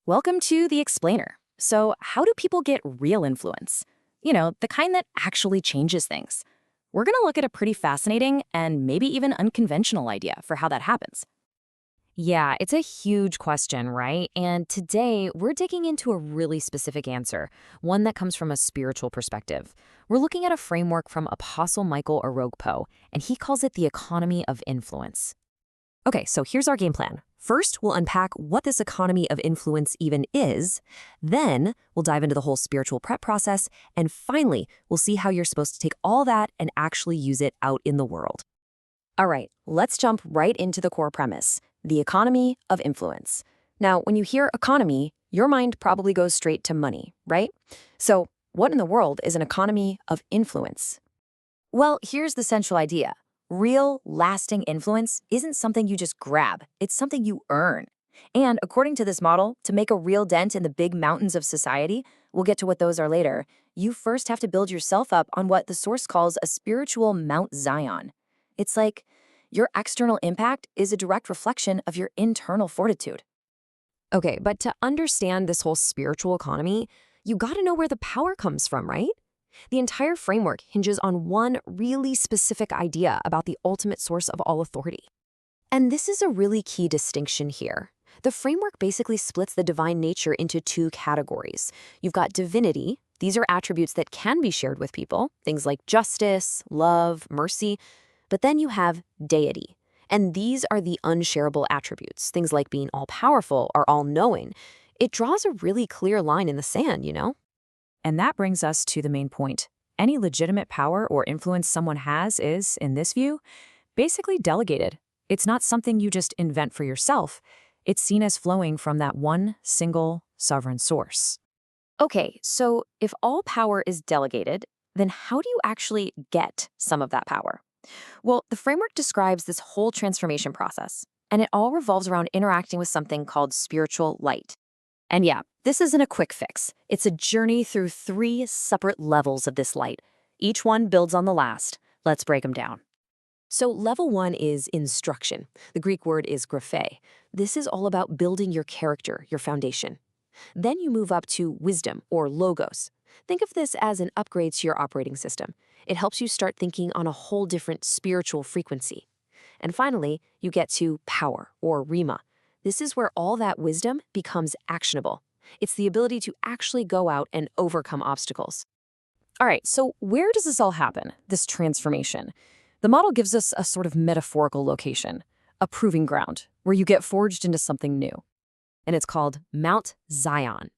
Welcome to The Explainer. So, how do people get real influence? The kind that actually changes things. We're going to look at a pretty fascinating and maybe even unconventional idea for how that happens. Yeah, it's a huge question, right? And today we're digging into a really specific answer, one that comes from a spiritual perspective. We're looking at a framework from Apostle Michael Orokpo, and he calls it the economy of influence. Okay, so here's our game plan. First, we'll unpack what this economy of influence even is. Then, we'll dive into the whole spiritual prep process. And finally, we'll see how you're supposed to take all that and actually use it out in the world. All right, let's jump right into the core premise, the economy of influence. Now, when you hear economy, your mind probably goes straight to money, right? So, what in the world is an economy of influence? Well, here's the central idea. Real, lasting influence isn't something you just grab, it's something you earn. And according to this model, to make a real dent in the big mountains of society, we'll get to what those are later, you first have to build yourself up on what the source calls a spiritual Mount Zion. It's like your external impact is a direct reflection of your internal fortitude. Okay, but to understand this whole spiritual economy, you gotta know where the power comes from, right? The entire framework hinges on one really specific idea about the ultimate source of all authority. And this is a really key distinction here. The framework basically splits the divine nature into two categories. You've got divinity. These are attributes that can be shared with people, things like justice, love, mercy. But then you have deity. And these are the unshareable attributes, things like being all-powerful or all-knowing. It draws a really clear line in the sand, you know? And that brings us to the main point. Any legitimate power or influence someone has is, in this view, basically delegated. It's not something you just invent for yourself. It's seen as flowing from that one single sovereign source. Okay, so if all power is delegated, then how do you actually get some of that power? Well, the framework describes this whole transformation process, and it all revolves around interacting with something called spiritual light. And yeah, this isn't a quick fix. It's a journey through 3 separate levels of this light. Each one builds on the last. Let's break them down. So level 1 is instruction. The Greek word is graphe. This is all about building your character, your foundation. Then you move up to wisdom, or logos. Think of this as an upgrade to your operating system. It helps you start thinking on a whole different spiritual frequency. And finally, you get to power, or rima. This is where all that wisdom becomes actionable. It's the ability to actually go out and overcome obstacles. All right, so where does this all happen, this transformation? The model gives us a sort of metaphorical location, a proving ground, where you get forged into something new. And it's called Mount Zion.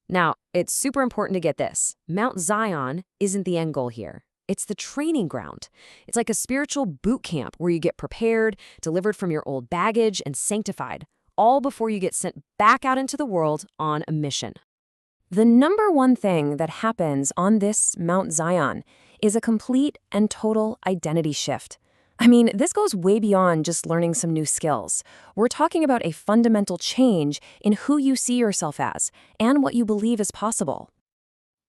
Now, it's super important to get this. Mount Zion isn't the end goal here. It's the training ground. It's like a spiritual boot camp where you get prepared, delivered from your old baggage, and sanctified, all before you get sent back out into the world on a mission. The number one thing that happens on this Mount Zion is a complete and total identity shift. I mean, this goes way beyond just learning some new skills. We're talking about a fundamental change in who you see yourself as and what you believe is possible.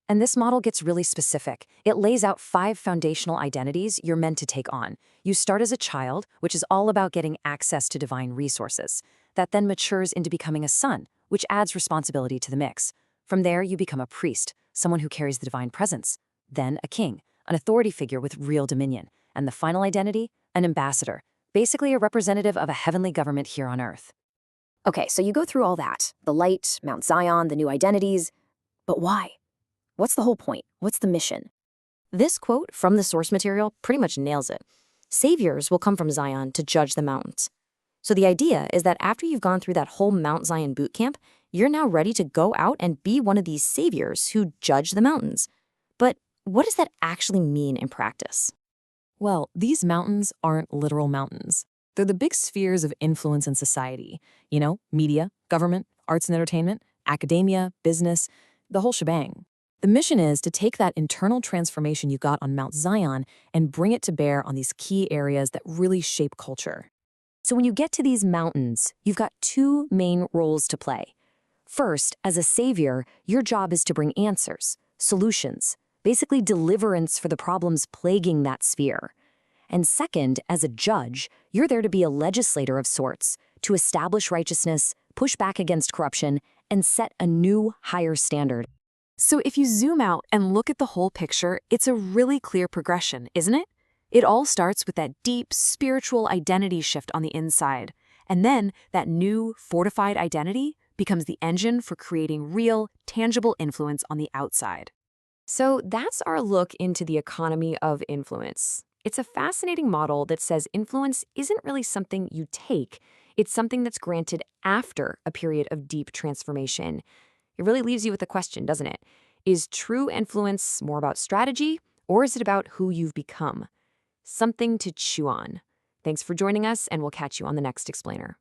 And this model gets really specific. It lays out 5 foundational identities you're meant to take on. You start as a child, which is all about getting access to divine resources. That then matures into becoming a son, which adds responsibility to the mix. From there, you become a priest, someone who carries the divine presence. Then a king, an authority figure with real dominion. And the final identity, an ambassador, basically a representative of a heavenly government here on earth. Okay, so you go through all that, the light, Mount Zion, the new identities. But why? What's the whole point? What's the mission? This quote from the source material pretty much nails it. Saviors will come from Zion to judge the mountains. So the idea is that after you've gone through that whole Mount Zion boot camp, you're now ready to go out and be one of these saviors who judge the mountains. But what does that actually mean in practice? Well, these mountains aren't literal mountains. They're the big spheres of influence in society. Media, government, arts and entertainment, academia, business, the whole shebang. The mission is to take that internal transformation you got on Mount Zion and bring it to bear on these key areas that really shape culture. So when you get to these mountains, you've got 2 main roles to play. First, as a savior, your job is to bring answers, solutions, basically deliverance for the problems plaguing that sphere. And second, as a judge, you're there to be a legislator of sorts, to establish righteousness, push back against corruption, and set a new, higher standard. So if you zoom out and look at the whole picture, it's a really clear progression, isn't it? It all starts with that deep spiritual identity shift on the inside. And then that new, fortified identity becomes the engine for creating real, tangible influence on the outside. So that's our look into the economy of influence. It's a fascinating model that says influence isn't really something you take, it's something that's granted after a period of deep transformation. It really leaves you with a question, doesn't it? Is true influence more about strategy, or is it about who you've become? Something to chew on. Thanks for joining us, and we'll catch you on the next explainer.